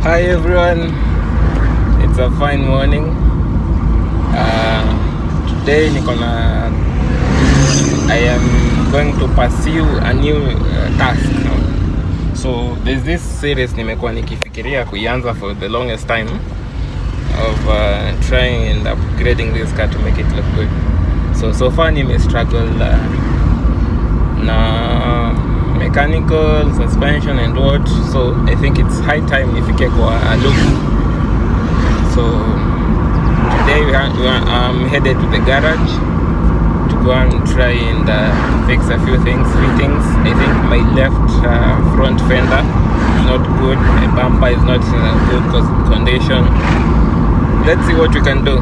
Hi everyone, it's a fine morning. Today I am going to pursue a new task. So there's this series nimekuwa nikifikiria kuianza for the longest time of trying and upgrading this car to make it look good. So far nime struggle na mechanical, suspension and what. So I think it's high time nifike kwa a look. So today I'm headed to the garage to go and try and fix a few fittings. I think my left front fender is not good. My bumper is not in good condition. Let's see what we can do.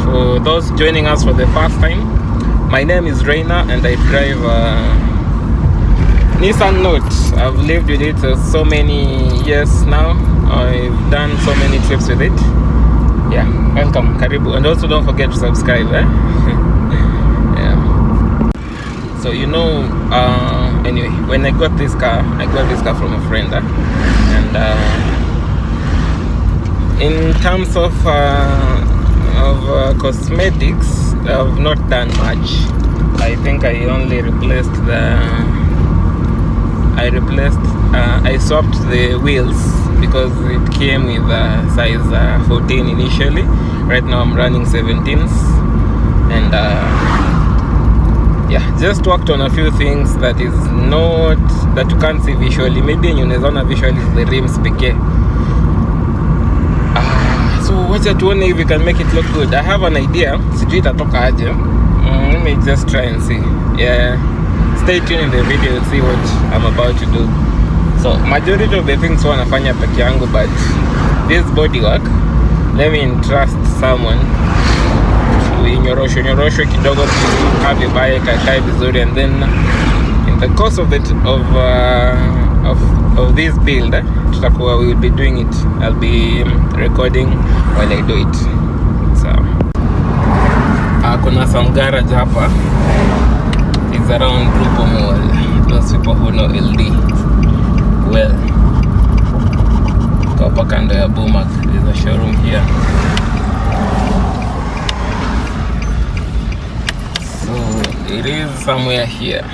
For those joining us for the first time, my name is Reina and I drive Nissan Note. I've lived with it so many years now. I've done so many trips with it. Yeah, welcome, karibu. And also don't forget to subscribe, yeah. So anyway, when I got this car from a friend, and in terms of cosmetics, I've not done much. I think I only replaced I swapped the wheels because it came with size 14 initially. Right now I'm running 17s, and yeah, just worked on a few things that you can't see visually. Maybe unaweza visually is the rims pekee. So wacha tuone if we can make it look good. I have an idea, sijui itatoka aje. Let me just try and see. Yeah, stay tuned in the video and see what I'm about to do. So majority of the things wanafanya peke yangu, but this body work, let me entrust someone inyorosho kidogo kukaa vibaya kakae vizuri, and then in the course of this build we will be doing it. I'll be recording while I do it. So kuna some garage hapa. It's around Rupo Mall. Those people who know LD well. Hapa kando ya Bumak, there's a showroom here. So it is somewhere here.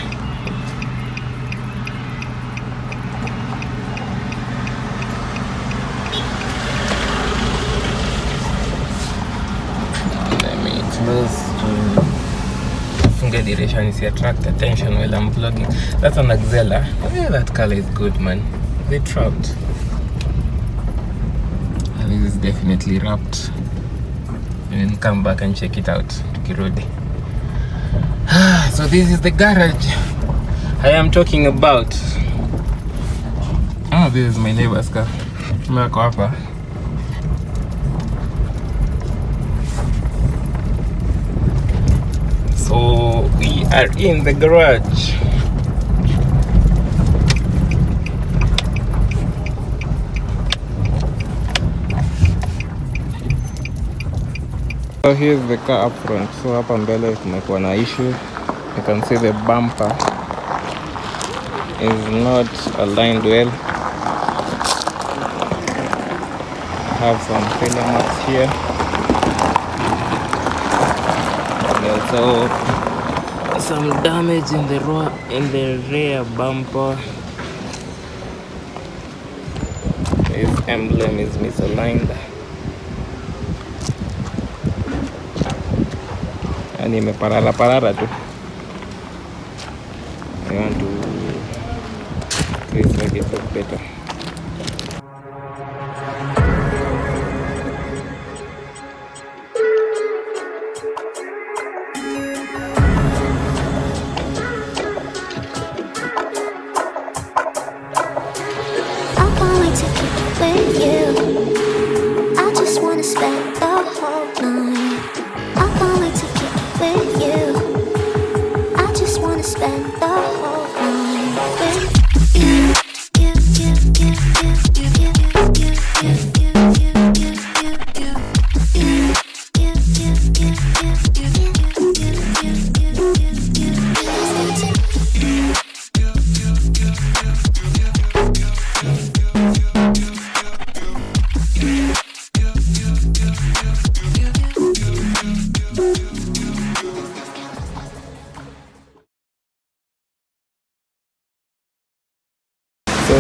Let me close to funga dirisha nisi attract attention while I'm vlogging. That's an Axela. Yeah, that color is good, man. They trapped. And this is definitely wrapped. And then come back and check it out. Tukirudi. So this is the garage I am talking about. This is my neighbor's car. Mako hapa. So we are in the garage. So here's the car up front. So hapa mbele kumekuwa na issue. You can see the bumper is not aligned well. I have some failure marks here. And also some damage in the rear bumper. This emblem is misaligned. And imeparara tu. I want to make it look better. Spend the whole night with you.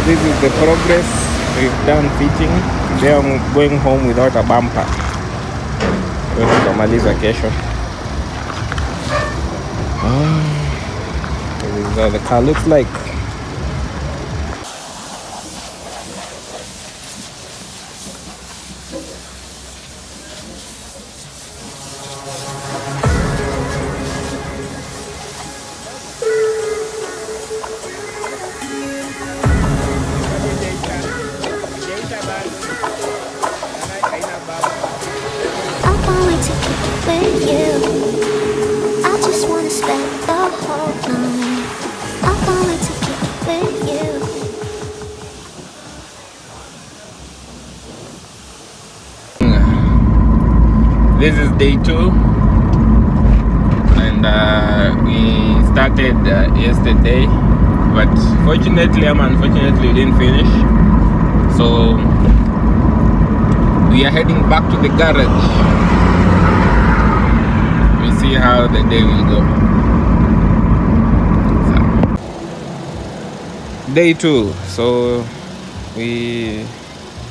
this is the progress. We've done fitting. Today I'm going home without a bumper. Tutamaliza kesho. This is how the car looks like. This is day 2, and we started yesterday, but fortunately and unfortunately we didn't finish, so we are heading back to the garage. We see how the day will go. So, day 2, so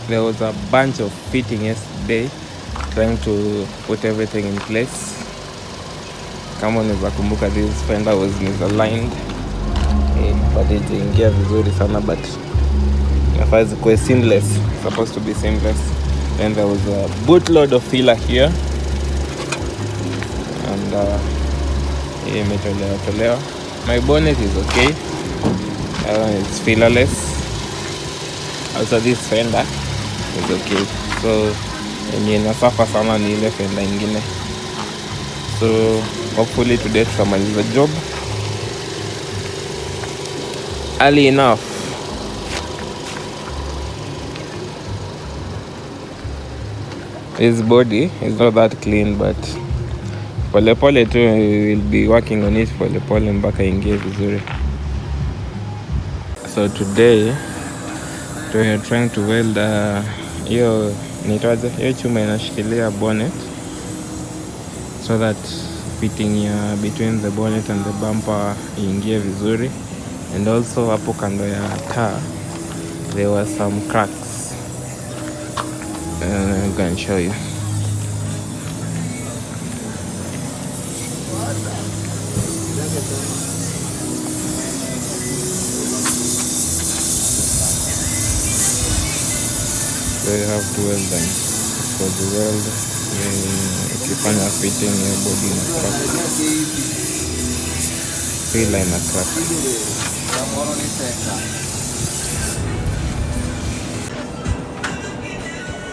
there was a bunch of fitting yesterday, trying to put everything in place. Kama unaweza kumbuka, this fender was misaligned, but itaingia vizuri sana, but inafaa zikuwe seamless, supposed to be seamless. Then there was a bootload of filler here, and imetolewa. My bonnet is okay, it's fillerless. Also this fender is okay, so yenye inasafa sana ni ile fenda ingine. So hopefully today tutamaliza job early enough. His body is not that clean, but polepole tu, we will be working on it polepole mpaka ingie vizuri. So today we are trying to weld hiyo chuma inashikilia bonnet, so that fitting ya between the bonnet and the bumper iingie vizuri. And also hapo kando ya taa there were some cracks. I'm going to show you. So you have to weld them. For the weld, ukifanya fitting your body in a crack, feel in a crack.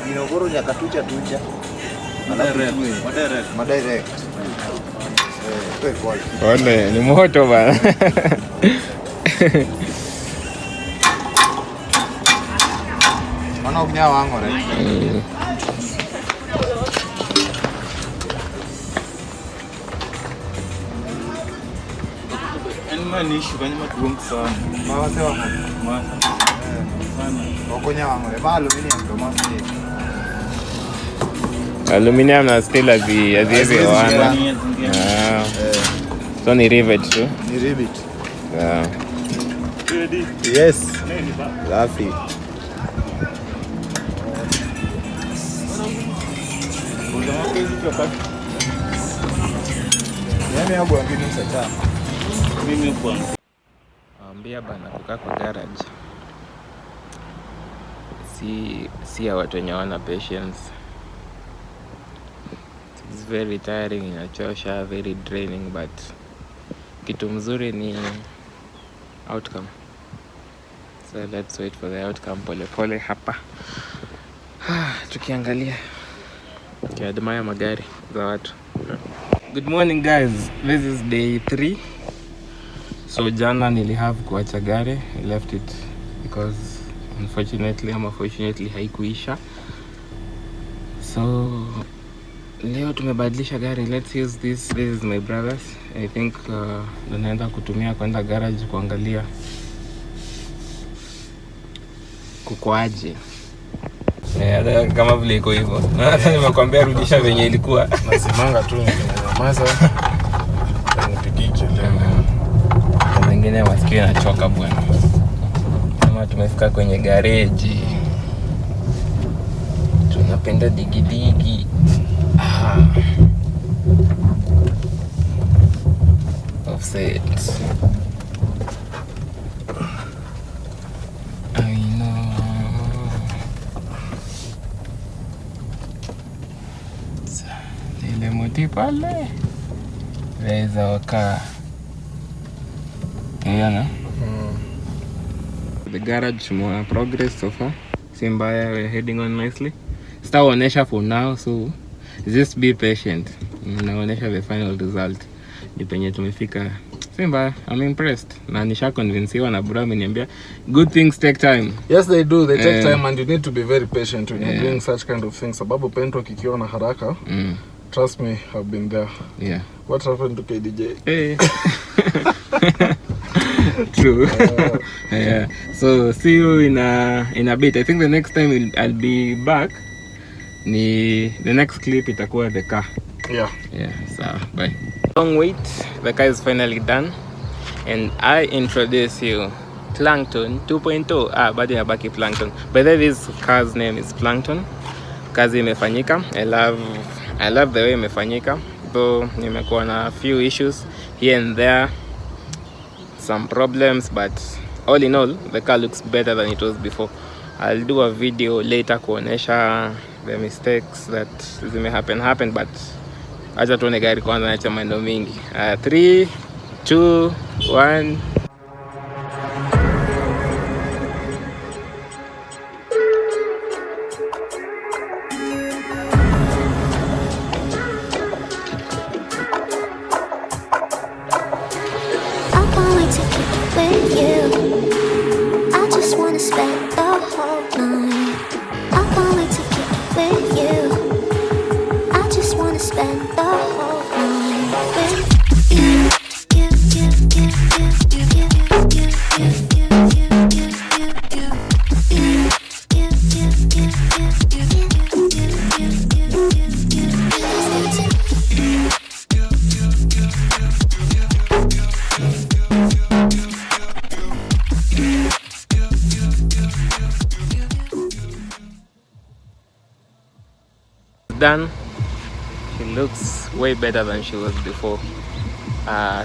Minogoro nyakatucha tuja. Madirect. Ole, ni moto bana. Mana unya wangu right. Nishi kwenye maduong sana. Mawase wako. Sana. Okonya wangu le ba aluminium ndo masi. Aluminium na steel aziezi wana. So ni rivet tu. Ni rivet. Yeah. Ready? Yes. Safi. Yami hapo ngine msata. Mimi kwa Ambia bana kukaa kwa garage si ya watu wenye wana patience. It's very tiring, inachosha, very draining, but kitu mzuri ni outcome. So let's wait for the outcome pole hapa. Tukiangalia, tukiadmire magari za watu. Good morning guys, this is day 3. So jana nilihave kuacha gari. I left it because unfortunately haikuisha. So leo tumebadilisha gari. Let's use this. This is my brother's. I think naenda kutumia kwenda garage kuangalia kukoaje. Kama vile iko hivyo. Hata nimekwambia rudisha venye ilikuwa. Nazimanga tu nyamaza. Nipigike leo. Wengine masikio yanachoka bwana. Kama tumefika kwenye gareji. Tunapenda digidigi. Offset. I know. Ile moti pale. There is our car. Yeah, the garage more progress so far. Simbaya, we're heading on nicely. Sitaonesha for now, so just be patient. Naonesha the final result. Nipenye tumefika. Simbaya, I'm impressed. Na nisha convincewa na bro ameniambia good things take time. Yes, they do. They take time, and you need to be very patient when you're doing such kind of things. Sababu pento kikiwa na haraka. Trust me, I've been there. Yeah. What happened to KDJ? Hey. True. Yeah. So see you in a bit. I think the next time I'll be back. The next clip itakuwa the car. Yeah. Yeah. So bye. Long wait. The car is finally done, and I introduce you Plankton 2.0. Bado inabaki Plankton. By the way, this car's name is Plankton. Kazi imefanyika. I love the way imefanyika. Though nimekuwa na a few issues here and there, some problems, but all in all the car looks better than it was before. I'll do a video later kuonesha the mistakes that zime happen, but acha tuone gari kwanza na chamano mingi. 3 2 1. Spend the whole night. I can't wait to kick it with you. I just wanna spend the whole night with you. Done. She looks way better than she was before.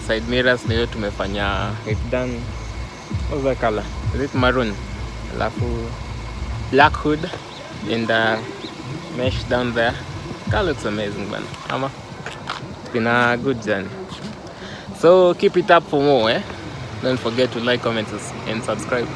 Side mirrors leo tumefanya it done. What's the color? Is it maroon? Alafu black hood and the mesh down there. Car looks amazing, man. Ama it's been a good journey. So keep it up for more. Don't forget to like, comment, and subscribe.